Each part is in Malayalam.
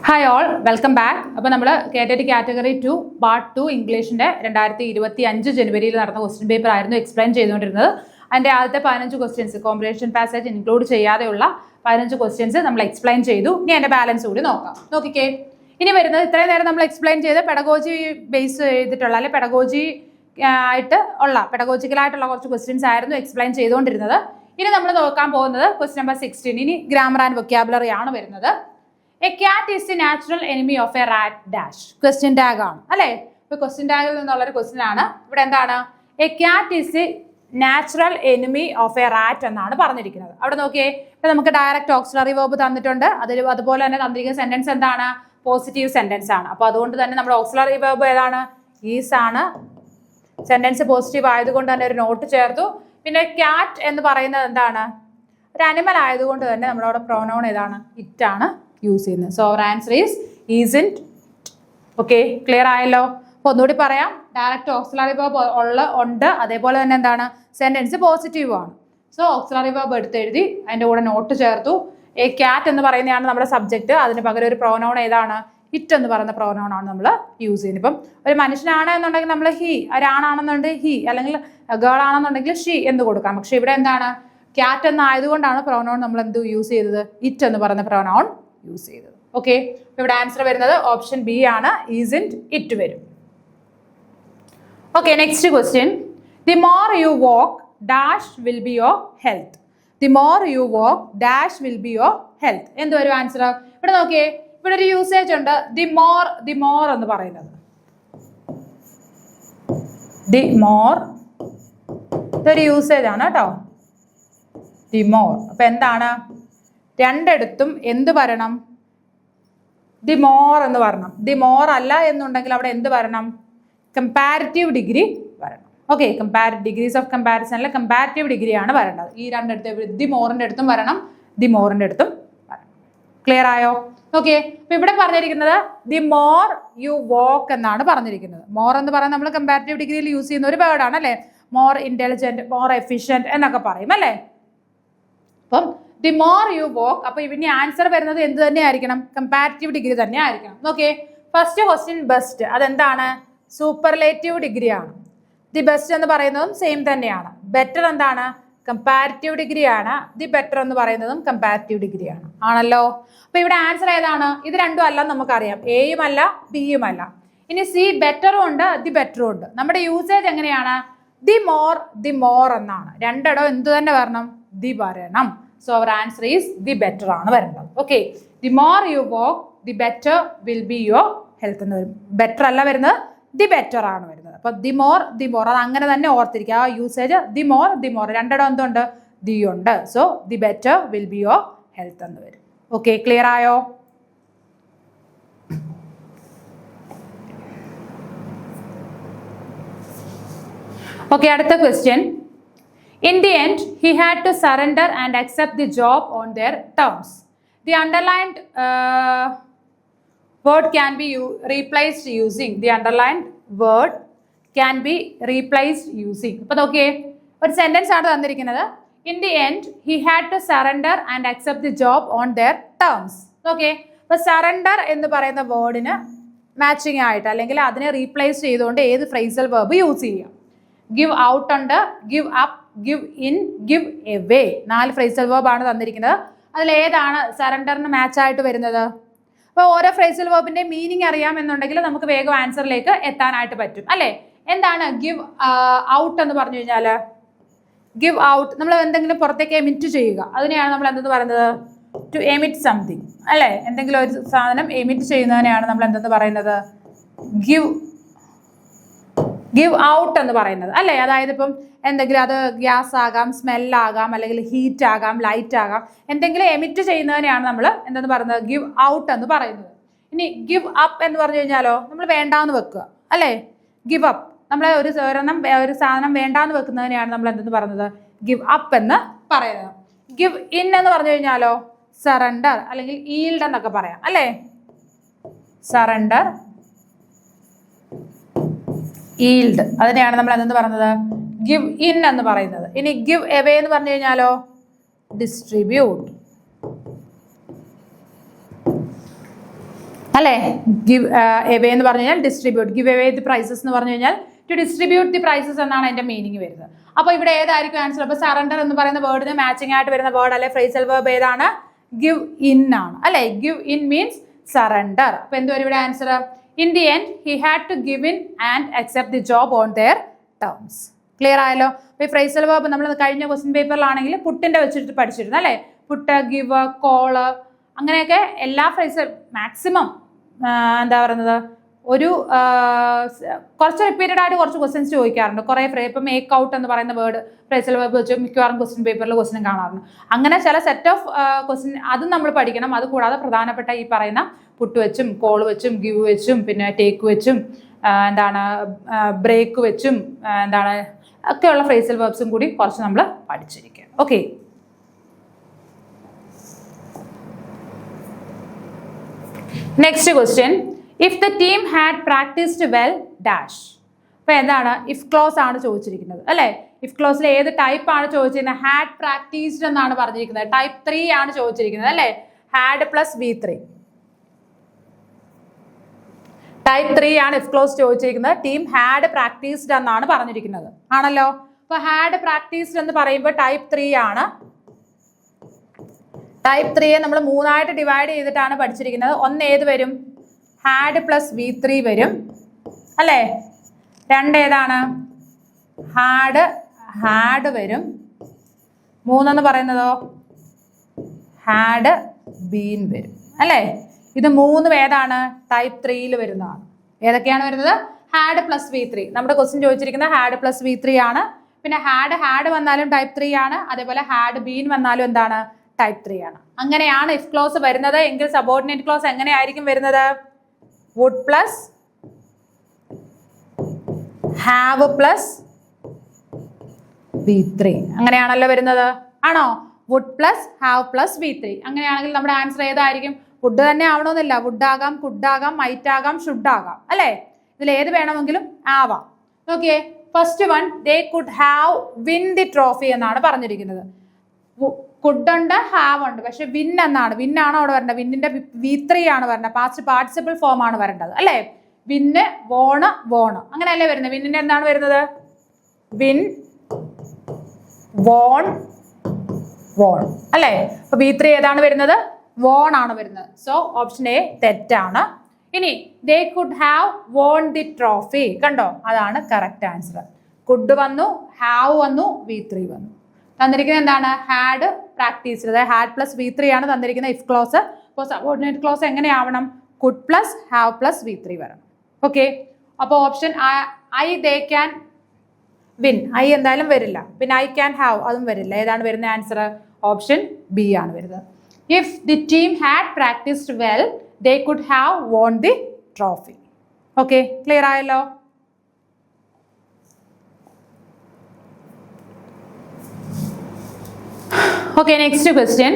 Hi all, welcome back. അപ്പോൾ നമ്മൾ കേറ്ററ്റ് കാറ്റഗറി 2 പാർട്ട് 2 ഇംഗ്ലീഷിൻ്റെ 2025 ജനുവരിയിൽ നടന്ന ക്വസ്റ്റ്യൻ പേപ്പർ ആയിരുന്നു എക്സ്പ്ലെയിൻ ചെയ്തുകൊണ്ടിരുന്നത്. അതിൻ്റെ ആദ്യത്തെ 15 questions comprehension passage include ചെയ്യാതെയുള്ള 15 questions നമ്മൾ എക്സ്പ്ലെയിൻ ചെയ്തു. ഇനി അതിൻ്റെ ബാലൻസ് കൂടി നോക്കാം. നോക്കിക്കേ, ഇനി വരുന്നത് ഇത്രയും നേരം നമ്മൾ എക്സ്പ്ലെയിൻ ചെയ്ത് പെഡഗോജി ബേസ് ചെയ്തിട്ടുള്ള അല്ലെങ്കിൽ പെഡഗോജി ആയിട്ട് ഉള്ള പെഡഗോജിക്കലായിട്ടുള്ള കുറച്ച് ക്വസ്റ്റ്യൻസ് ആയിരുന്നു എക്സ്പ്ലെയിൻ ചെയ്തുകൊണ്ടിരുന്നത്. ഇനി നമ്മൾ നോക്കാൻ പോകുന്നത് ക്വസ്റ്റ്യൻ നമ്പർ 16. ഇനി ഗ്രാമർ ആൻഡ് വൊക്കാബുലറി ആണ് വരുന്നത്. A cat is the natural enemy of A rat dash. Question tag ആണ് അല്ലേ? ഇപ്പൊ ക്വസ്റ്റ്യൻ ടാഗിൽ നിന്നുള്ളൊരു ക്വസ്റ്റ്യൻ ആണ്. ഇവിടെ എന്താണ്? A cat is the natural enemy of A rat എന്നാണ് പറഞ്ഞിരിക്കുന്നത്. അവിടെ നോക്കിയേ, ഇപ്പൊ നമുക്ക് ഡയറക്റ്റ് ഓക്സിലറി വേർബ് തന്നിട്ടുണ്ട്. അതുപോലെ തന്നെ തന്നിരിക്കുന്ന സെന്റൻസ് എന്താണ്? പോസിറ്റീവ് സെന്റൻസ് ആണ്. അപ്പൊ അതുകൊണ്ട് തന്നെ നമ്മുടെ ഓക്സിലറി വേർബ് ഏതാണ്? ഈസ് ആണ്. സെന്റൻസ് പോസിറ്റീവ് ആയതുകൊണ്ട് തന്നെ ഒരു നോട്ട് ചേർത്തു. പിന്നെ ക്യാറ്റ് എന്ന് പറയുന്നത് എന്താണ്? ഒരു അനിമൽ ആയതുകൊണ്ട് തന്നെ നമ്മളവിടെ പ്രോനൗൺ ഏതാണ്? ഇറ്റ് ആണ് യൂസ് ചെയ്യുന്നത്. So our answer isn't. Okay, clear ആയല്ലോ? അപ്പോൾ ഒന്നുകൂടി പറയാം, ഡയറക്റ്റ് ഓക്സിലറി വേർബ് ഉണ്ട്. അതേപോലെ തന്നെ എന്താണ്? സെന്റൻസ് പോസിറ്റീവ് ആണ്. സോ ഓക്സിലറി വേർബ് എടുത്തെഴുതി അതിൻ്റെ കൂടെ നോട്ട് ചേർത്തു. എ ക്യാറ്റ് എന്ന് പറയുന്നതാണ് നമ്മുടെ സബ്ജക്റ്റ്. അതിന് പകരം ഒരു പ്രോനൗൺ ഏതാണ്? ഇറ്റ് എന്ന് പറയുന്ന പ്രോനൗൺ ആണ് നമ്മൾ യൂസ് ചെയ്യുന്നത്. ഇപ്പം ഒരു മനുഷ്യനാണ് എന്നുണ്ടെങ്കിൽ നമ്മൾ ഹി, ഒരാണാണെന്നുണ്ടെങ്കിൽ ഹി, അല്ലെങ്കിൽ ഗേൾ ആണെന്നുണ്ടെങ്കിൽ ഷീ എന്ന് കൊടുക്കാം. പക്ഷെ ഇവിടെ എന്താണ്? ക്യാറ്റ് എന്നായതുകൊണ്ടാണ് പ്രോനൗൺ നമ്മൾ എന്ത് യൂസ് ചെയ്തത്? ഇറ്റ് എന്ന് പറയുന്ന പ്രോനൗൺ യൂസ് ചെയ്തത്. ഓക്കെ, ഇവിടെ ആൻസർ വരുന്നത് ഓപ്ഷൻ ബി ആണ്. ഈസിൻറ്റ് ഇറ്റ് വരും. Okay, next question. The more you walk dash will be your health. The more you walk dash will be your health. എന്ത് വരും ആൻസർ? ഇവിടെ നോക്കിയേ, ഇവിടെ ഒരു യൂസേജ് ഉണ്ട്. ദി മോർ എന്ന് പറയുന്നത്. ദി മോർ ഇതൊരു യൂസേജ് ആണ് കേട്ടോ. The more. അപ്പൊ എന്താണ്? രണ്ടിടത്തും എന്ത് വരണം? ദി മോർ എന്ന് വരണം. ദി മോർ അല്ല എന്നുണ്ടെങ്കിൽ അവിടെ എന്ത് വരണം? കമ്പാരിറ്റീവ് ഡിഗ്രി വരണം. ഓക്കെ, ഡിഗ്രീസ് ഓഫ് കമ്പാരിസണിൽ കമ്പാരിറ്റീവ് ഡിഗ്രി ആണ് വരേണ്ടത്. ഈ രണ്ടിടത്തും ദി മോറിൻ്റെ അടുത്തും വരണം, ദി മോറിൻ്റെ അടുത്തും വരണം. ക്ലിയർ ആയോ? ഓക്കെ, അപ്പൊ ഇവിടെ പറഞ്ഞിരിക്കുന്നത് ദി മോർ യു വാക്ക് എന്നാണ് പറഞ്ഞിരിക്കുന്നത്. മോർ എന്ന് പറയുന്നത് നമ്മൾ കമ്പാരിറ്റീവ് ഡിഗ്രിയിൽ യൂസ് ചെയ്യുന്ന ഒരു വേർഡാണ് അല്ലേ? മോർ ഇന്റലിജന്റ്, മോർ എഫിഷ്യന്റ് എന്നൊക്കെ പറയും അല്ലേ? അപ്പം ദി മോർ യു വാക്ക്. അപ്പൊ ഇനി ആൻസർ വരുന്നത് എന്ത് തന്നെ ആയിരിക്കണം? കമ്പാരിറ്റീവ് ഡിഗ്രി തന്നെ ആയിരിക്കണം. നോക്കിയേ, ഫസ്റ്റ് ക്വസ്റ്റ്യൻ ബെസ്റ്റ്. അതെന്താണ്? സൂപ്പർലേറ്റീവ് ഡിഗ്രി ആണ്. ദി ബെസ്റ്റ് എന്ന് പറയുന്നതും സെയിം തന്നെയാണ്. ബെറ്റർ എന്താണ്? കമ്പാരിറ്റീവ് ഡിഗ്രി ആണ്. ദി ബെറ്റർ എന്ന് പറയുന്നതും കമ്പാരിറ്റീവ് ഡിഗ്രി ആണ്. ആണല്ലോ? അപ്പൊ ഇവിടെ ആൻസർ ഏതാണ്? ഇത് രണ്ടും അല്ല നമുക്കറിയാം. എയും അല്ല ബിയും അല്ല. ഇനി സി ബെറ്ററും ഉണ്ട്, ദി ബെറ്ററും ഉണ്ട്. നമ്മുടെ യൂസേജ് എങ്ങനെയാണ്? ദി മോർ എന്നാണ്. രണ്ടിടം എന്ത് തന്നെ വരണം? ദി വരണം. So our answer is the better ആണ് വരേണ്ടത്. ഓക്കെ, the more you walk the better will be your health എന്ന് വരും. ബെറ്റർ അല്ല വരുന്നത്, ദി ബെറ്റർ ആണ് വരുന്നത്. അപ്പൊ ദി മോർ അത് അങ്ങനെ തന്നെ ഓർത്തിരിക്കുക. ആ യൂസേജ് ദി മോർ രണ്ടിടം എന്തുണ്ട്? ദി ഉണ്ട്. So the better will be your health എന്ന് വരും. ഓക്കെ, ക്ലിയർ ആയോ? ഓക്കെ, അടുത്ത question. In the end, he had to surrender and accept the job on their terms. The underlined word can be replaced using. The underlined word can be replaced using. അപ്പോൾ നോക്കിയേ, ഒരു സെന്റൻസ് ആണ് തന്നിരിക്കുന്നത്. In the end, he had to surrender and accept the job on their terms. Okay, അപ്പോൾ സറണ്ടർ എന്ന് പറയുന്ന വേർഡിന് മാച്ചിങ് ആയിട്ട് അല്ലെങ്കിൽ അതിനെ റീപ്ലേസ് ചെയ്തുകൊണ്ട് ഏത് ഫ്രേസൽ വേർബ് യൂസ് ചെയ്യാം? ഗിവ് ഔട്ട് ഉണ്ട്, give up, give in, give away. 4 phrasal verb ആണ് തന്നിരിക്കുന്നത്. അതിൽ ഏതാണ് സറണ്ടറിന് മാച്ച് ആയിട്ട് വരുന്നത്? അപ്പോൾ ഓരോ ഫ്രേസൽ വേർബിന്റെ മീനിങ് അറിയാമെന്നുണ്ടെങ്കിൽ നമുക്ക് വേഗം ആൻസറിലേക്ക് എത്താനായിട്ട് പറ്റും അല്ലേ? എന്താണ് ഗിവ് ഔട്ട് എന്ന് പറഞ്ഞു കഴിഞ്ഞാൽ? ഗിവ് ഔട്ട് നമ്മൾ എന്തെങ്കിലും പുറത്തേക്ക് എമിറ്റ് ചെയ്യുക. അതിനെയാണ് നമ്മൾ എന്തെന്ന് പറയുന്നത്? ടു എമിറ്റ് സംതിങ് അല്ലേ? എന്തെങ്കിലും ഒരു സാധനം എമിറ്റ് ചെയ്യുന്നതിനെയാണ് നമ്മൾ എന്തെന്ന് പറയുന്നത്? ഗിവ് ഔട്ട് എന്ന് പറയുന്നത് അല്ലേ? അതായത് ഇപ്പം എന്തെങ്കിലും അത് ഗ്യാസ് ആകാം, സ്മെല്ലാകാം, അല്ലെങ്കിൽ ഹീറ്റ് ആകാം, ലൈറ്റ് ആകാം, എന്തെങ്കിലും എമിറ്റ് ചെയ്യുന്നതിനെയാണ് നമ്മൾ എന്തെന്ന് പറയുന്നത്? ഗിവ് ഔട്ട് എന്ന് പറയുന്നത്. ഇനി ഗിവ് അപ്പ് എന്ന് പറഞ്ഞു കഴിഞ്ഞാലോ നമ്മൾ വേണ്ടാന്ന് വെക്കുക അല്ലേ? ഗിവ് അപ്പ് നമ്മൾ ഒരു സാധനം വേണ്ടാന്ന് വെക്കുന്നതിനെയാണ് നമ്മൾ എന്തെന്ന് പറയുന്നത്? ഗിവ് അപ്പ് എന്ന് പറയുന്നത്. ഗിവ് ഇൻ എന്ന് പറഞ്ഞു കഴിഞ്ഞാലോ സറണ്ടർ അല്ലെങ്കിൽ ഈൽഡ് എന്നൊക്കെ പറയാം അല്ലേ? സറണ്ടർ, ഈൽഡ്, അതിനെയാണ് നമ്മൾ എന്തെന്ന് പറയുന്നത്? ഗിവ് ഇൻ എന്ന് പറയുന്നത്. ഇനി ഗിവ് എവേ എന്ന് പറഞ്ഞു കഴിഞ്ഞാലോ ഡിസ്ട്രിബ്യൂട്ട്. അല്ലേ? ഗിവ് എവേ എന്ന് പറഞ്ഞു കഴിഞ്ഞാൽ distribute, give away the prizes എന്ന് പറഞ്ഞു കഴിഞ്ഞാൽ ടു ഡിസ്ട്രിബ്യൂട്ട് ദി പ്രൈസസ് എന്നാണ് അതിന്റെ മീനിങ് വരുന്നത്. അപ്പോൾ ഇവിടെ ഏതായിരിക്കും ആൻസർ? അപ്പോൾ സറണ്ടർ എന്ന് പറയുന്ന വേർഡിന് മാച്ചിങ് ആയിട്ട് വരുന്ന വേർഡ് അല്ലെ ഫ്രേസൽ വേർബ് ഏതാണ്? ഗിവ് ഇൻ ആണ് അല്ലെ? Give in means surrender. അപ്പൊ എന്ത് വരും ഇവിടെ answer? In the end he had to give in and accept the job on their terms. Clear ആയല്ലോ? അപ്പൊ ഈ ഫ്രേസൽ വേർബ് നമ്മൾ കഴിഞ്ഞ ക്വസ്റ്റ്യൻ പേപ്പറിലാണെങ്കിൽ പുട്ടിന്റെ വെച്ചിട്ട് പഠിച്ചിരുന്നു അല്ലെ? പുട്ട്, ഗിവ്, കോള്, അങ്ങനെയൊക്കെ എല്ലാ ഫ്രേസൽ മാക്സിമം എന്താ പറയുന്നത് ഒരു കുറച്ച് റിപ്പീറ്റഡ് ആയിട്ട് കുറച്ച് ക്വസ്റ്റ്യൻസ് ചോദിക്കാറുണ്ട്. കുറേ ഇപ്പം മേക്ക് ഔട്ട് എന്ന് പറയുന്ന വേർഡ് ഫ്രേസൽ വേർബ് വെച്ച് മിക്കവാറും ക്വസ്റ്റ്യൻ പേപ്പറിൽ ക്വസ്റ്റ്യൻ കാണാറുണ്ട്. അങ്ങനെ ചില സെറ്റ് ഓഫ് ക്വസ്റ്റ്യൻ അതും നമ്മൾ പഠിക്കണം. അതുകൂടാതെ പ്രധാനപ്പെട്ട ഈ പറയുന്ന പുട്ട് വെച്ചും കോൾ വെച്ചും ഗിവ് വെച്ചും പിന്നെ ടേക്ക് വെച്ചും എന്താണ് ബ്രേക്ക് വെച്ചും എന്താണ് ഒക്കെയുള്ള ഫ്രേസൽ വേർബ്സും കൂടി കുറച്ച് നമ്മൾ പഠിച്ചിരിക്കുക. Okay, next question. If the team had practised well dash. അപ്പൊ എന്താണ്? ഇഫ് ക്ലോസ് ആണ് ചോദിച്ചിരിക്കുന്നത് അല്ലെ? ഇഫ് ക്ലോസിൽ ഏത് ടൈപ്പ് ആണ് ചോദിച്ചിരിക്കുന്നത്? ഹാഡ് പ്രാക്ടീസ്ഡ് എന്നാണ് പറഞ്ഞിരിക്കുന്നത്. ടൈപ്പ് 3 ആണ് ചോദിച്ചിരിക്കുന്നത് അല്ലെ? Had plus V3. ടൈപ്പ് 3 ആണ് ഇഫ് ക്ലോസ് ചോദിച്ചിരിക്കുന്നത്. ടീം ഹാഡ് പ്രാക്ടീസ്ഡ് എന്നാണ് പറഞ്ഞിരിക്കുന്നത് ആണല്ലോ. അപ്പൊ ഹാഡ് പ്രാക്ടീസ്ഡ് എന്ന് പറയുമ്പോൾ ടൈപ്പ് 3 ആണ്. ടൈപ്പ് 3യെ നമ്മൾ 3 ആയിട്ട് ഡിവൈഡ് ചെയ്തിട്ടാണ് പഠിച്ചിരിക്കുന്നത്. ഒന്ന് ഏത് വരും? ഹാഡ് പ്ലസ് V3 വരും അല്ലേ? 2 ഏതാണ്? ഹാഡ് വരും. 3 എന്ന് പറയുന്നതോ ഹാഡ് ബീൻ വരും അല്ലേ? ഇത് 3 ഏതാണ്? ടൈപ്പ് 3യിൽ വരുന്നതാണ്. ഏതൊക്കെയാണ് വരുന്നത്? Had plus V3. നമ്മുടെ ക്വസ്റ്റ്യൻ ചോദിച്ചിരിക്കുന്നത് ഹാഡ് പ്ലസ് V3 ആണ്. പിന്നെ ഹാഡ് വന്നാലും ടൈപ്പ് 3 ആണ്. അതേപോലെ ഹാഡ് ബീൻ വന്നാലും എന്താണ്? ടൈപ്പ് 3 ആണ്. അങ്ങനെയാണ് ഇഫ് ക്ലോസ് വരുന്നത്. എങ്കിൽ സബോർഡിനേറ്റ് ക്ലോസ് എങ്ങനെയായിരിക്കും വരുന്നത്? Would plus have plus V3. അങ്ങനെയാണല്ലോ വരുന്നത് ആണോ? Would plus have plus V3. അങ്ങനെയാണെങ്കിൽ നമ്മുടെ ആൻസർ ഏതായിരിക്കും? വുഡ് തന്നെ ആവണമെന്നില്ല. വുഡ് ആകാം, കുഡ് ആകാം, മൈറ്റ് ആകാം, ഷുഡ് ആകാം അല്ലേ? ഇതിൽ ഏത് വേണമെങ്കിലും ആവാം. നോക്കിയേ, first one they could have win the trophy എന്നാണ് പറഞ്ഞിരിക്കുന്നത്. കുഡ് ഉണ്ട്, ഹാവ് ഉണ്ട്, പക്ഷെ വിൻ എന്നാണ്. വിൻ ആണോ അവിടെ വരേണ്ടത്? വിന്നിന്റെ V3 ആണ് വരേണ്ടത്. പാസ്റ്റ് പാർട്ടിസിപ്പിൾ ഫോം ആണ് വരേണ്ടത് അല്ലേ? വിന്ന്, വോണ്, അങ്ങനെയല്ലേ വരുന്നത്? വിന്നിന്റെ എന്താണ് വരുന്നത്? വിൻ, വോൺ അല്ലേ? അപ്പൊ V3 ഏതാണ് വരുന്നത്? വോൺ ആണ് വരുന്നത്. സോ ഓപ്ഷൻ എ തെറ്റാണ്. ഇനി they could have won the trophy. കണ്ടോ? അതാണ് കറക്റ്റ് ആൻസർ. കുഡ് വന്നു, ഹാവ് വന്നു, V3 വന്നു. തന്നിരിക്കുന്നത് എന്താണ്? Had practice. അതായത് ഹാഡ് പ്ലസ് V3 ആണ് തന്നിരിക്കുന്നത് ഇഫ് ക്ലോസ്. അപ്പോൾ സബോർഡിനേറ്റ് ക്ലോസ് എങ്ങനെയാവണം? Could plus have plus V3 വരണം. ഓക്കെ, അപ്പോൾ ഓപ്ഷൻ ദേ ക്യാൻ വിൻ. എന്തായാലും വരില്ല. പിന്നെ ഐ ക്യാൻ ഹാവ് അതും വരില്ല. ഏതാണ് വരുന്ന ആൻസർ? ഓപ്ഷൻ ബി ആണ് വരുന്നത്. If the team had practised well they could have won the trophy. Okay, clear ആയല്ലോ? Okay, next question.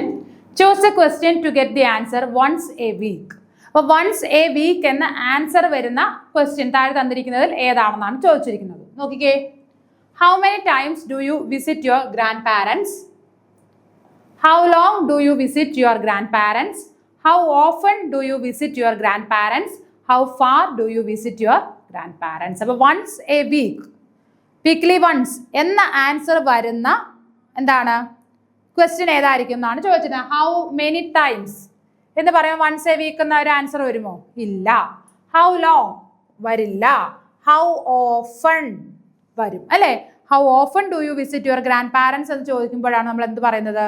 Choose a question to get the answer once a week. അപ്പോൾ once a week എന്ന ആൻസർ വരുന്ന ക്വസ്റ്റ്യൻ താഴെ തന്നിരിക്കുന്നതിൽ ഏതാണെന്നാണ് ചോദിച്ചിരിക്കുന്നത്. നോക്കിക്കേ. How many times do you visit your grandparents? How long do you visit your grandparents? How often do you visit your grandparents? How far do you visit your grandparents? അപ്പോൾ once a week, weekly once എന്ന ആൻസർ വരുന്ന എന്താണ് ക്വസ്റ്റ്യൻ ഏതായിരിക്കും എന്നാണ് ചോദിച്ചത്. ഹൗ മെനി ടൈംസ് എന്ന് പറയാം. വൺസ് എ വീക്ക് എന്ന ഒരു ആൻസർ വരുമോ? ഇല്ല. ഹൗ ലോങ് വരില്ല. ഹൗ ഓഫൺ വരും അല്ലേ? How often do you visit your grand parents എന്ന് ചോദിക്കുമ്പോഴാണ് നമ്മൾ എന്ത് പറയുന്നത്?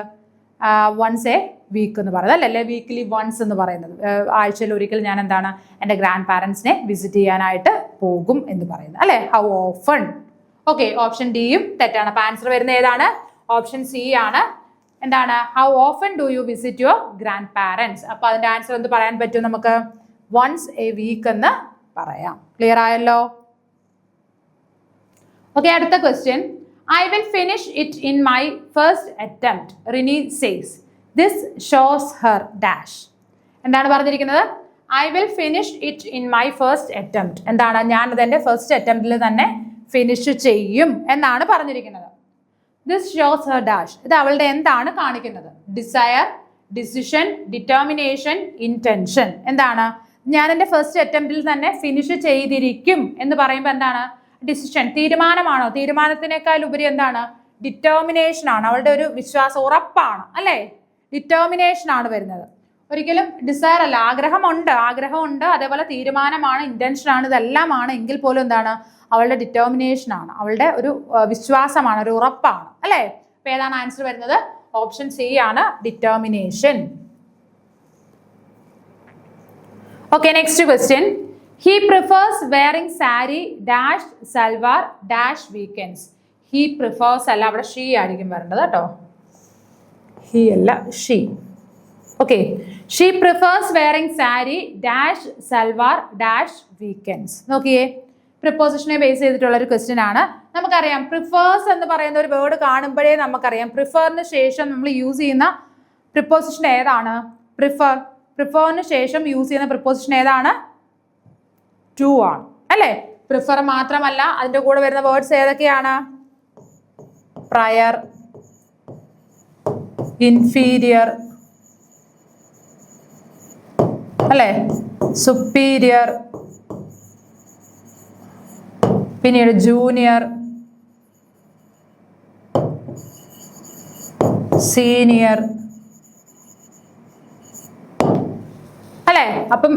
വൺസ് എ വീക്ക് എന്ന് പറയുന്നത് അല്ലേ? വീക്ക്ലി വൺസ് എന്ന് പറയുന്നത്. ആഴ്ചയിൽ ഒരിക്കൽ ഞാൻ എന്താണ് എൻ്റെ ഗ്രാൻഡ് പാരൻസിനെ വിസിറ്റ് ചെയ്യാനായിട്ട് പോകും എന്ന് പറയുന്നത് അല്ലേ? How often. ഓക്കെ, ഓപ്ഷൻ ഡിയും തെറ്റാണ്. അപ്പോൾ ആൻസർ വരുന്നത് ഏതാണ്? ഓപ്ഷൻ സി ആണ്. എന്താണ്? How often do you visit your grand parents. അപ്പോൾ അതിൻ്റെ ആൻസർ എന്ത് പറയാൻ പറ്റും നമുക്ക്? വൺസ് എ വീക്ക് എന്ന് പറയാം. ക്ലിയർ ആയല്ലോ? ഓക്കെ, അടുത്ത question. I will finish it in my first attempt, Rini says. This shows her dash. എന്താണ് പറഞ്ഞിരിക്കുന്നത്? I will finish it in my first attempt. എന്താണ്? ഞാൻ അതെൻ്റെ ഫസ്റ്റ് അറ്റംപ്റ്റിൽ തന്നെ ഫിനിഷ് ചെയ്യും എന്നാണ് പറഞ്ഞിരിക്കുന്നത്. This shows her dash. ഇത് അവളുടെ എന്താണ് കാണിക്കുന്നത്? Desire, decision, determination, intention. എന്താണ്? ഞാൻ എൻ്റെ ഫസ്റ്റ് അറ്റംപ്റ്റിൽ തന്നെ ഫിനിഷ് ചെയ്തിരിക്കും എന്ന് പറയുമ്പോൾ എന്താണ്? ഡിസിഷൻ, തീരുമാനമാണോ? തീരുമാനത്തിനേക്കാൾ ഉപരി എന്താണ്? ഡിറ്റർമിനേഷൻ ആണ്. അവളുടെ ഒരു വിശ്വാസം, ഉറപ്പാണ് അല്ലേ? ഡിറ്റർമിനേഷൻ ആണ് വരുന്നത്. ഒരിക്കലും ഡിസയർ അല്ല. ആഗ്രഹമുണ്ട്, അതേപോലെ തീരുമാനമാണ്, ഇന്റൻഷൻ ആണ്, ഇതെല്ലാമാണ്. എങ്കിൽ പോലും എന്താണ്? അവളുടെ ഡിറ്റർമിനേഷൻ ആണ്, അവളുടെ ഒരു വിശ്വാസമാണ്, ഒരു ഉറപ്പാണ് അല്ലേ? അപ്പൊ ഏതാണ് ആൻസർ വരുന്നത്? ഓപ്ഷൻ സി ആണ്, determination. Okay, next question. He prefers wearing sari dash salwar dash weekends. He prefers അല്ല, അവിടെ ഷീ ആയിരിക്കും വരേണ്ടത് കേട്ടോ. ഹി അല്ല, she. Okay, she prefers wearing sari dash salwar dash weekends. നോക്കിയേ, പ്രിപ്പോസിഷനെ ബേസ് ചെയ്തിട്ടുള്ള ഒരു ക്വസ്റ്റ്യൻ ആണ്. നമുക്കറിയാം പ്രിഫേഴ്സ് എന്ന് പറയുന്ന ഒരു വേർഡ് കാണുമ്പോഴേ നമുക്കറിയാം പ്രിഫറിന് ശേഷം നമ്മൾ യൂസ് ചെയ്യുന്ന പ്രിപ്പോസിഷൻ ഏതാണ്? പ്രിഫറിന് ശേഷം യൂസ് ചെയ്യുന്ന പ്രിപ്പോസിഷൻ ഏതാണ്? ടു ആണ് അല്ലേ? പ്രിഫർ മാത്രമല്ല, അതിന്റെ കൂടെ വരുന്ന വേർഡ്സ് ഏതൊക്കെയാണ്? പ്രയർ, ഇൻഫീരിയർ അല്ലേ, സുപ്പീരിയർ, പിന്നീട് ജൂനിയർ, സീനിയർ അല്ലേ? അപ്പം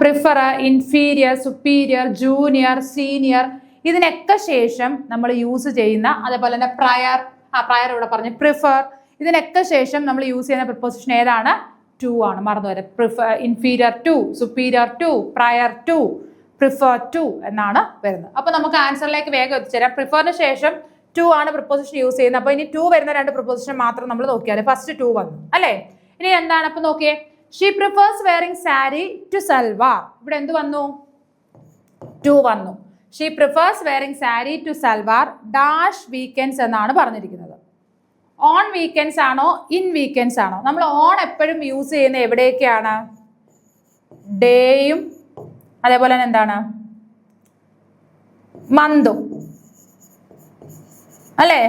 prefer, inferior, superior, junior, senior, ഇതിനൊക്കെ ശേഷം നമ്മൾ യൂസ് ചെയ്യുന്ന, അതേപോലെ തന്നെ പ്രയർ ഇവിടെ പറഞ്ഞു, പ്രിഫർ, ഇതിനൊക്കെ ശേഷം നമ്മൾ യൂസ് ചെയ്യുന്ന പ്രിപ്പോസിഷൻ ഏതാണ്? ടു ആണ്. മറന്നുവരെ, prefer, inferior to, superior to, prior to, prefer to എന്നാണ് വരുന്നത്. അപ്പൊ നമുക്ക് ആൻസറിലേക്ക് വേഗം എത്തിച്ചേരാം. പ്രിഫറിന് ശേഷം ടു ആണ് പ്രിപ്പോസിഷൻ യൂസ് ചെയ്യുന്നത്. അപ്പൊ ഇനി ടു വരുന്ന രണ്ട് പ്രിപ്പോസിഷൻ മാത്രം നമ്മൾ നോക്കിയാൽ ഫസ്റ്റ് ടു വന്നു അല്ലേ? ഇനി എന്താണ്? അപ്പൊ നോക്കിയേ, she prefers wearing sari to salwar. ഇവിടെ എന്ത് വന്നു? ടു വന്നു. She prefers wearing sari to salwar dash weekends എന്നാണ് പറഞ്ഞിരിക്കുന്നത്. ഓൺ വീക്കെൻഡ്സ് ആണോ ഇൻ വീക്കെൻഡ്സ് ആണോ? നമ്മൾ ഓൺ എപ്പോഴും യൂസ് ചെയ്യുന്ന എവിടെയൊക്കെയാണ്? ഡേയും അതേപോലെ തന്നെ എന്താണ്? മന്തും അല്ലേ?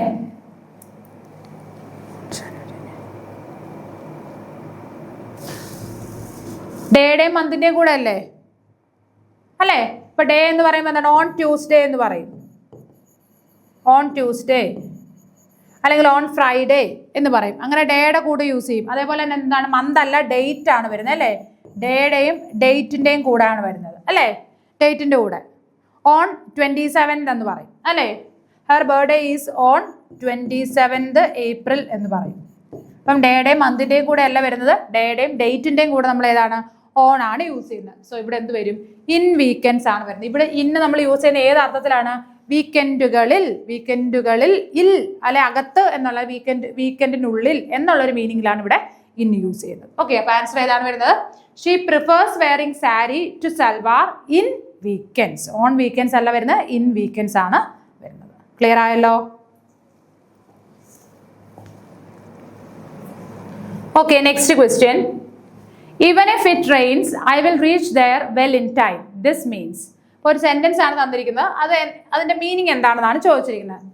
ഡേയുടെയും മന്തിന്റെയും കൂടെ അല്ലേ? അല്ലേ? ഇപ്പൊ ഡേ എന്ന് പറയുമ്പോൾ എന്താണ്? ഓൺ ട്യൂസ്ഡേ എന്ന് പറയും. ഓൺ ട്യൂസ്ഡേ അല്ലെങ്കിൽ ഓൺ ഫ്രൈഡേ എന്ന് പറയും. അങ്ങനെ ഡേയുടെ കൂടെ യൂസ് ചെയ്യും. അതേപോലെ തന്നെ എന്താണ്? മന്ത് അല്ല, ഡേറ്റ് ആണ് വരുന്നത് അല്ലേ? ഡേയുടെയും ഡേറ്റിന്റെയും കൂടെയാണ് വരുന്നത് അല്ലേ? ഡേറ്റിന്റെ കൂടെ ഓൺ 27th എന്ന് പറയും അല്ലേ? Her birthday is on 27th April എന്ന് പറയും. അപ്പം ഡേയുടെയും മന്തിന്റെയും കൂടെ അല്ല വരുന്നത്, ഡേയുടെയും ഡേറ്റിന്റെയും കൂടെ നമ്മൾ ഏതാണ്? ഓൺ ആണ് യൂസ് ചെയ്യുന്നത്. സോ ഇവിടെ എന്ത് വരും? ഇൻ വീക്കെൻഡ്സ് ആണ് വരുന്നത്. ഇവിടെ ഇന്ന് നമ്മൾ യൂസ് ചെയ്യുന്ന ഏത് അർത്ഥത്തിലാണ്? വീക്കെൻഡുകളിൽ ഇൽ അല്ലെ അകത്ത് എന്നുള്ള വീക്കെൻഡിനുള്ളിൽ എന്നുള്ള ഒരു മീനിങ്ങിലാണ് ഇവിടെ ഇൻ യൂസ് ചെയ്യുന്നത്. ഓക്കെ, അപ്പൊ ആൻസർ ഏതാണ് വരുന്നത്? She prefers wearing sari to salwar in weekends. On weekends അല്ല വരുന്നത്, ഇൻ വീക്കെൻഡ്സ് ആണ് വരുന്നത്. ക്ലിയർ ആയല്ലോ? Okay, next question. Even if it rains, I will reach there well in time. This means, ഒരു സെന്റൻസ് ആണ് തന്നിരിക്കുന്നത്. അതിന്റെ മീനിങ് എന്താണെന്നാണ് ചോദിച്ചിരിക്കുന്നത്.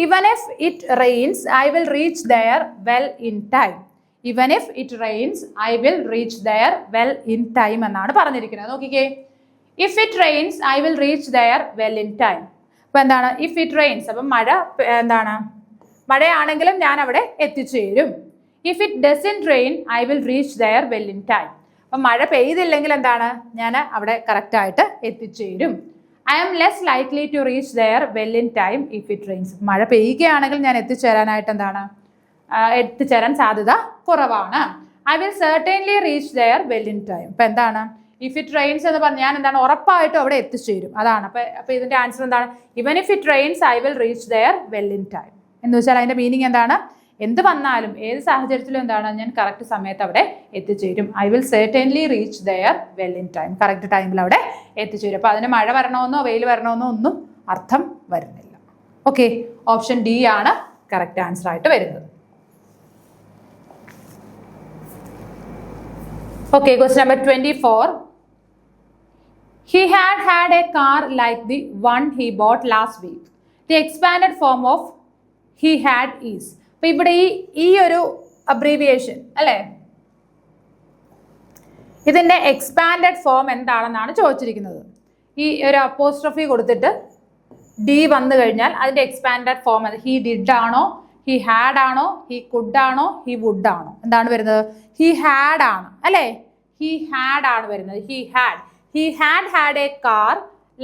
Even if it rains, I will reach there well in time. Even if it rains, I will reach there well in time എന്നാണ് പറഞ്ഞിരിക്കുന്നത്. നോക്കിക്കേ, if it rains, I will reach there well in time. അപ്പൊ എന്താണ്? if it rains, അപ്പം മഴ എന്താണ്? മഴയാണെങ്കിലും ഞാൻ അവിടെ എത്തിച്ചേരും. If it doesn't rain, I will reach there well in time. അപ്പം മഴ പെയ്തില്ലെങ്കിൽ എന്താണ്? ഞാൻ അവിടെ കറക്റ്റ് ആയിട്ട് എത്തിച്ചേരും. I am less likely to reach there well in time if it rains. മഴ പെയ്യുകയാണെങ്കിൽ ഞാൻ എത്തിച്ചേരാനായിട്ട് എന്താണ്? എത്തിച്ചേരാൻ സാധ്യത കുറവാണ്. I will certainly reach there well in time. അപ്പം എന്താണ്? if it rains എന്ന് പറഞ്ഞാൽ ഞാൻ എന്താണ്? ഉറപ്പായിട്ടും അവിടെ എത്തിച്ചേരും. അതാണ്. അപ്പൊ ഇതിന്റെ ആൻസർ എന്താണ്? even if it rains, I will reach there well in time. എന്ന് വെച്ചാൽ അതിന്റെ മീനിങ് എന്താണ്? എന്ത് വന്നാലും ഏത് സാഹചര്യത്തിലും എന്താണ്? ഞാൻ കറക്റ്റ് സമയത്ത് അവിടെ എത്തിച്ചേരും. I will certainly reach there well in time. Correct ടൈമിൽ അവിടെ എത്തിച്ചേരും. അപ്പോൾ അതിന് മഴ വരണമെന്നോ വെയിൽ വരണമെന്നോ ഒന്നും അർത്ഥം വരുന്നില്ല. ഓക്കെ, ഓപ്ഷൻ ഡി ആണ് കറക്റ്റ് ആൻസർ ആയിട്ട് വരുന്നത്. Okay, question number 24. He had a car like the one he bought last week. The expanded form of he had is. അപ്പൊ ഇവിടെ ഈ ഒരു അബ്രീവിയേഷൻ അല്ലേ, ഇതിൻ്റെ എക്സ്പാൻഡഡ് ഫോം എന്താണെന്നാണ് ചോദിച്ചിരിക്കുന്നത്. ഈ ഒരു അപ്പോസ്ട്രോഫി കൊടുത്തിട്ട് ഡി വന്നു കഴിഞ്ഞാൽ അതിൻ്റെ എക്സ്പാൻഡഡ് ഫോം അത് ഹി ഡിഡ് ആണോ, ഹി ഹാഡ് ആണോ, ഹി കുഡ് ആണോ, ഹി വുഡ് ആണോ? എന്താണ് വരുന്നത്? ഹി ഹാഡ് ആണ് അല്ലേ? ഹി ഹാഡ് ആണ് വരുന്നത്. He had a car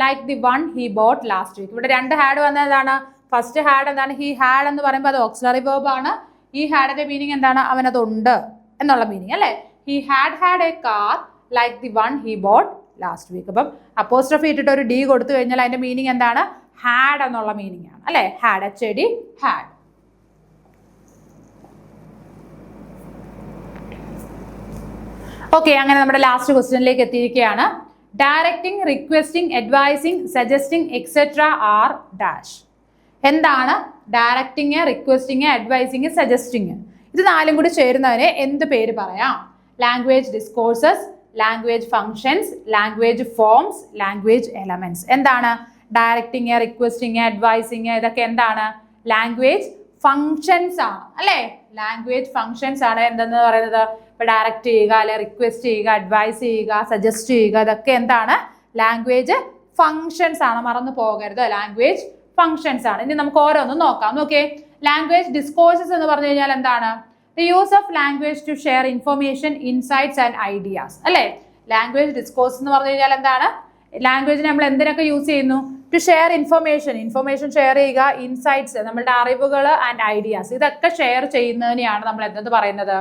like the one he bought last week. ഇവിടെ രണ്ട് ഹാഡ് വന്നതാണ്. ഫസ്റ്റ് ഹാഡ് എന്താണ്? ഹി ഹാഡ് എന്ന് പറയുമ്പോൾ അത് ഓക്സിലറി വേർബ് ആണ്. ഈ ഹാഡിന്റെ മീനിങ് എന്താണ്? അവനതുണ്ട് എന്നുള്ള മീനിങ് അല്ലേ? He had a car like the one he bought last week. അപ്പം അപ്പോസ്ട്രോഫി ഇട്ടിട്ട് ഒരു ഡി കൊടുത്തു കഴിഞ്ഞാൽ അതിന്റെ മീനിങ് എന്താണ്? ഹാഡ് എന്നുള്ള മീനിങ് ആണ് അല്ലേ? Had, HAD, had. ഓക്കെ, അങ്ങനെ നമ്മുടെ ലാസ്റ്റ് ക്വസ്റ്റ്യനിലേക്ക് എത്തിയിരിക്കുകയാണ്. Directing, requesting, advising, suggesting etcetera are dash. എന്താണ് ഡയറക്റ്റിംഗ്, റിക്വസ്റ്റിംഗ്, അഡ്വൈസിംഗ്, സജസ്റ്റിംഗ്? ഇത് നാലും കൂടി ചേരുന്നതിന് എന്ത് പേര് പറയാം? Language discourses, language functions, language forms, language elements. എന്താണ് ഡയറക്റ്റിംഗ്, റിക്വസ്റ്റിംഗ്, അഡ്വൈസിംഗ്? ഇതൊക്കെ എന്താണ്? ലാംഗ്വേജ് ഫങ്ഷൻസ് ആണ് അല്ലേ? ലാംഗ്വേജ് ഫങ്ഷൻസ് ആണ് എന്തെന്ന് പറയുന്നത്? ഇപ്പൊ ഡയറക്റ്റ് ചെയ്യുക, അല്ലെ റിക്വസ്റ്റ് ചെയ്യുക, അഡ്വൈസ് ചെയ്യുക, സജസ്റ്റ് ചെയ്യുക, ഇതൊക്കെ എന്താണ്? ലാംഗ്വേജ് ഫങ്ഷൻസ് ആണ്. മറന്നു പോകരുത്, ലാംഗ്വേജ് ഫങ്ഷൻസ് ആണ്. ഇനി നമുക്ക് ഓരോന്നും നോക്കാം. നോക്കിയേ, ലാംഗ്വേജ് ഡിസ്കോഴ്സസ് എന്ന് പറഞ്ഞു കഴിഞ്ഞാൽ എന്താണ്? The use of language to share information, insights and ideas അല്ലേ? ലാംഗ്വേജ് ഡിസ്കോഴ്സ് എന്ന് പറഞ്ഞു കഴിഞ്ഞാൽ എന്താണ്? ലാംഗ്വേജിനെ നമ്മൾ എന്തിനൊക്കെ യൂസ് ചെയ്യുന്നു? ടു ഷെയർ ഇൻഫർമേഷൻ ഷെയർ ചെയ്യുക, ഇൻസൈറ്റ്സ് നമ്മളുടെ അറിവുകൾ ആൻഡ് ഐഡിയാസ്, ഇതൊക്കെ ഷെയർ ചെയ്യുന്നതിനെയാണ് നമ്മൾ എന്തെന്ന് പറയുന്നത്?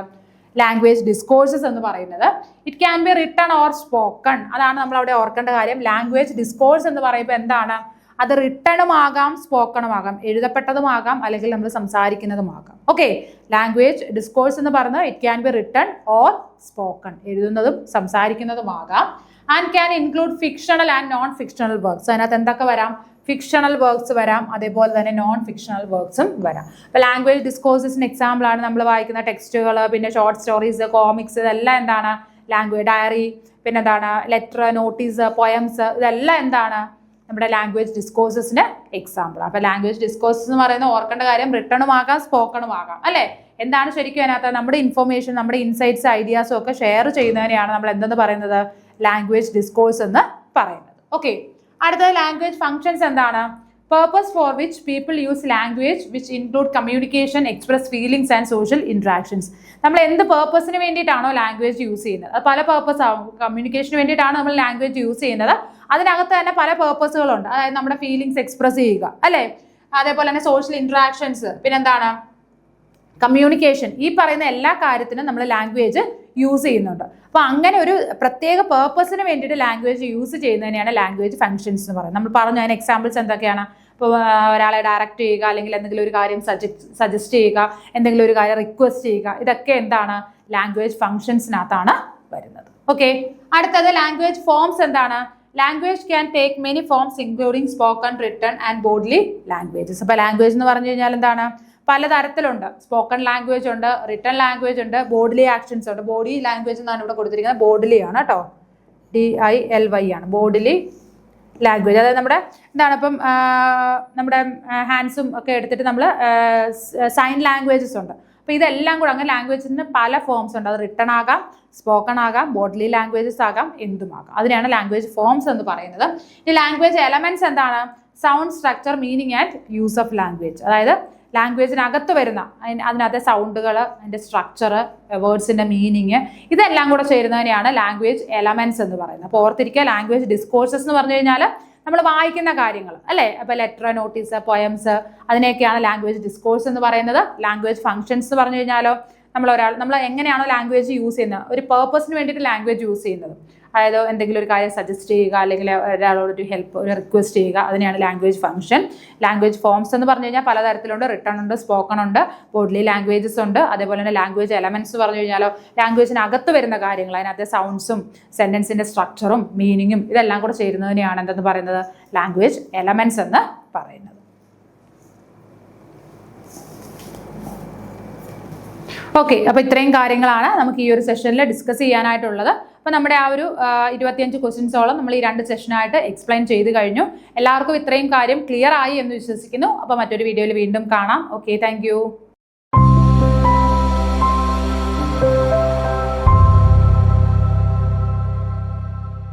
ലാംഗ്വേജ് ഡിസ്കോഴ്സസ് എന്ന് പറയുന്നത്. It can be written or spoken. അതാണ് നമ്മൾ അവിടെ ഓർക്കേണ്ട കാര്യം. ലാംഗ്വേജ് ഡിസ്കോഴ്സ് എന്ന് പറയുമ്പോൾ എന്താണ്? അത് റിട്ടണുമാകാം, സ്പോക്കണുമാകാം, എഴുതപ്പെട്ടതുമാകാം, അല്ലെങ്കിൽ നമ്മൾ സംസാരിക്കുന്നതുമാകാം. ഓക്കെ, ലാംഗ്വേജ് ഡിസ്കോഴ്സ് എന്ന് പറഞ്ഞാൽ it can be written or spoken, എഴുതുന്നതും സംസാരിക്കുന്നതുമാകാം. And can include fictional and non fictional works. അതിനകത്ത് എന്തൊക്കെ വരാം? ഫിക്ഷണൽ വർക്ക്സ് വരാം, അതേപോലെ തന്നെ നോൺ ഫിക്ഷണൽ വർക്ക്സും വരാം. അപ്പോൾ ലാംഗ്വേജ് ഡിസ്കോഴ്സസിന് എക്സാമ്പിൾ ആണ് നമ്മൾ വായിക്കുന്ന ടെക്സ്റ്റുകൾ, പിന്നെ ഷോർട്ട് സ്റ്റോറീസ്, കോമിക്സ്, ഇതെല്ലാം എന്താണ്? ലാംഗ്വേജ് ഡയറി, പിന്നെ എന്താണ്? ലെറ്റർ, നോട്ടീസ്, പോയംസ്, ഇതെല്ലാം എന്താണ്? നമ്മുടെ ലാംഗ്വേജ് ഡിസ്കോഴ്സസിന് എക്സാമ്പിൾ. അപ്പോൾ ലാംഗ്വേജ് ഡിസ്കോഴ്സസ് എന്ന് പറയുന്നത് ഓർക്കേണ്ട കാര്യം റിട്ടണുമാകാം, സ്പോക്കണുമാകാം അല്ലേ? എന്താണ് ശരിക്കും അതിനകത്ത്? നമ്മുടെ ഇൻഫർമേഷൻ, നമ്മുടെ ഇൻസൈറ്റ്സ്, ഐഡിയാസും ഒക്കെ ഷെയർ ചെയ്യുന്നതിനെയാണ് നമ്മൾ എന്തെന്ന് പറയുന്നത്? ലാംഗ്വേജ് ഡിസ്കോഴ്സ് എന്ന് പറയുന്നത്. ഓക്കെ, അടുത്തത് ലാംഗ്വേജ് ഫങ്ഷൻസ് എന്താണ്? Purpose four which people use language which include communication, express feelings and social interactions. നമ്മൾ എന്ത് പേർപ്പസിന് വേണ്ടിയിട്ടാണോ ലാംഗ്വേജ് യൂസ് ചെയ്യുന്നത്? അത് പല പേർപ്പസ് ആവും. കമ്മ്യൂണിക്കേഷന് വേണ്ടിയിട്ടാണ് നമ്മൾ ലാംഗ്വേജ് യൂസ് ചെയ്യുന്നത്. അതിനകത്ത് തന്നെ പല പേർപ്പസുകളുണ്ട്. അതായത് നമ്മുടെ ഫീലിംഗ്സ് എക്സ്പ്രസ് ചെയ്യുക അല്ലേ? അതേപോലെ തന്നെ സോഷ്യൽ ഇൻട്രാക്ഷൻസ്, പിന്നെന്താണ്? കമ്മ്യൂണിക്കേഷൻ. ഈ പറയുന്ന എല്ലാ കാര്യത്തിനും നമ്മൾ ലാംഗ്വേജ് യൂസ് ചെയ്യുന്നുണ്ട്. അപ്പോൾ അങ്ങനെ ഒരു പ്രത്യേക പേർപ്പസിന് വേണ്ടിയിട്ട് ലാംഗ്വേജ് യൂസ് ചെയ്യുന്നതിനെയാണ് ലാംഗ്വേജ് ഫങ്ഷൻസ് എന്ന് പറയുന്നത്. നമ്മൾ പറഞ്ഞു അതിന് എക്സാമ്പിൾസ് എന്തൊക്കെയാണ്? ഇപ്പോൾ ഒരാളെ ഡയറക്റ്റ് ചെയ്യുക, അല്ലെങ്കിൽ എന്തെങ്കിലും ഒരു കാര്യം സജസ്റ്റ് ചെയ്യുക, എന്തെങ്കിലും ഒരു കാര്യം റിക്വസ്റ്റ് ചെയ്യുക, ഇതൊക്കെ എന്താണ്? ലാംഗ്വേജ് ഫങ്ഷൻസിനകത്താണ് വരുന്നത്. ഓക്കെ, അടുത്തത് ലാംഗ്വേജ് ഫോംസ് എന്താണ്? Language can take many forms including spoken, written and bodily languages. അപ്പോൾ ലാംഗ്വേജ് എന്ന് പറഞ്ഞു കഴിഞ്ഞാൽ എന്താണ്? പലതരത്തിലുണ്ട്. സ്പോക്കൺ ലാംഗ്വേജ് ഉണ്ട്, റിട്ടൺ ലാംഗ്വേജ് ഉണ്ട്, ബോഡിലി ആക്ഷൻസ് ഉണ്ട്. ബോഡി ലാംഗ്വേജ് എന്നാണ് ഇവിടെ കൊടുത്തിരിക്കുന്നത്. ബോഡിലി ആണ് കേട്ടോ, DILY ആണ് ബോഡിലി ലാംഗ്വേജ്. അതായത് നമ്മുടെ എന്താണ് ഇപ്പം നമ്മുടെ ഹാൻഡ്സും ഒക്കെ എടുത്തിട്ട് നമ്മൾ സൈൻ ലാംഗ്വേജസ് ഉണ്ട്. അപ്പോൾ ഇതെല്ലാം കൂടെ അങ്ങനെ ലാംഗ്വേജിന് പല ഫോംസ് ഉണ്ട്. അത് റിട്ടൺ ആകാം, സ്പോക്കൺ ആകാം, ബോഡിലി ലാംഗ്വേജസ് ആകാം, എന്തുമാകാം. അതിനെയാണ് ലാംഗ്വേജ് ഫോംസ് എന്ന് പറയുന്നത്. ഈ ലാംഗ്വേജ് എലമെന്റ്സ് എന്താണ്? Sound, structure, meaning and use of language. അതായത് ലാംഗ്വേജിനകത്ത് വരുന്ന അതിനകത്തെ സൗണ്ടുകൾ, അതിൻ്റെ സ്ട്രക്ചർ, വേർഡ്സിൻ്റെ മീനിങ്, ഇതെല്ലാം കൂടെ ചേരുന്നതിനെയാണ് ലാംഗ്വേജ് എലമെന്റ്സ് എന്ന് പറയുന്നത്. അപ്പോൾ ഓർത്തിരിക്കുക, ലാംഗ്വേജ് ഡിസ്കോഴ്സസ് എന്ന് പറഞ്ഞു കഴിഞ്ഞാൽ നമ്മൾ വായിക്കുന്ന കാര്യങ്ങൾ അല്ലേ? അപ്പോൾ ലെറ്റർ, നോട്ടീസ്, പോയംസ്, അതിനെയൊക്കെയാണ് ലാംഗ്വേജ് ഡിസ്കോഴ്സ് എന്ന് പറയുന്നത്. ലാംഗ്വേജ് ഫങ്ഷൻസ് എന്ന് പറഞ്ഞു കഴിഞ്ഞാലോ നമ്മൾ എങ്ങനെയാണോ ലാംഗ്വേജ് യൂസ് ചെയ്യുന്നത്, ഒരു പേർപ്പസിന് വേണ്ടിയിട്ട് ലാംഗ്വേജ് യൂസ് ചെയ്യുന്നത്. അതായത് എന്തെങ്കിലും ഒരു കാര്യം സജസ്റ്റ് ചെയ്യുക, അല്ലെങ്കിൽ ഒരാളോട് ഒരു ഹെൽപ്പ്, ഒരു റിക്വസ്റ്റ് ചെയ്യുക, അതിനെയാണ് ലാംഗ്വേജ് ഫംഗ്ഷൻ. ലാംഗ്വേജ് ഫോംസ് എന്ന് പറഞ്ഞു കഴിഞ്ഞാൽ പലതരത്തിലുണ്ട്. റിട്ടൺ ഉണ്ട്, സ്പോക്കൺ ഉണ്ട്, ബോഡിലി ലാംഗ്വേജസ് ഉണ്ട്. അതേപോലെ തന്നെ ലാംഗ്വേജ് എലമെന്റ്സ് പറഞ്ഞു കഴിഞ്ഞാലോ ലാംഗ്വേജിനകത്ത് വരുന്ന കാര്യങ്ങൾ, അതിനകത്തെ സൗണ്ട്സും സെന്റൻസിന്റെ സ്ട്രക്ചറും മീനിങ്ങും ഇതെല്ലാം കൂടെ ചേരുന്നതിനെയാണ് എന്തെന്ന് പറയുന്നത്? ലാംഗ്വേജ് എലമെന്റ്സ് എന്ന് പറയുന്നത്. ഓക്കെ, അപ്പോൾ ഇത്രയും കാര്യങ്ങളാണ് നമുക്ക് ഈ ഒരു സെഷനിൽ ഡിസ്കസ് ചെയ്യാനായിട്ടുള്ളത്. അപ്പോൾ നമ്മുടെ ആ ഒരു 25 ക്വസ്റ്റ്യൻസോളം നമ്മൾ ഈ 2 സെഷനായിട്ട് എക്സ്പ്ലെയിൻ ചെയ്ത് കഴിഞ്ഞു. എല്ലാവർക്കും ഇത്രയും കാര്യം ക്ലിയർ ആയി എന്ന് വിശ്വസിക്കുന്നു. അപ്പോൾ മറ്റൊരു വീഡിയോയിൽ വീണ്ടും കാണാം. Okay, thank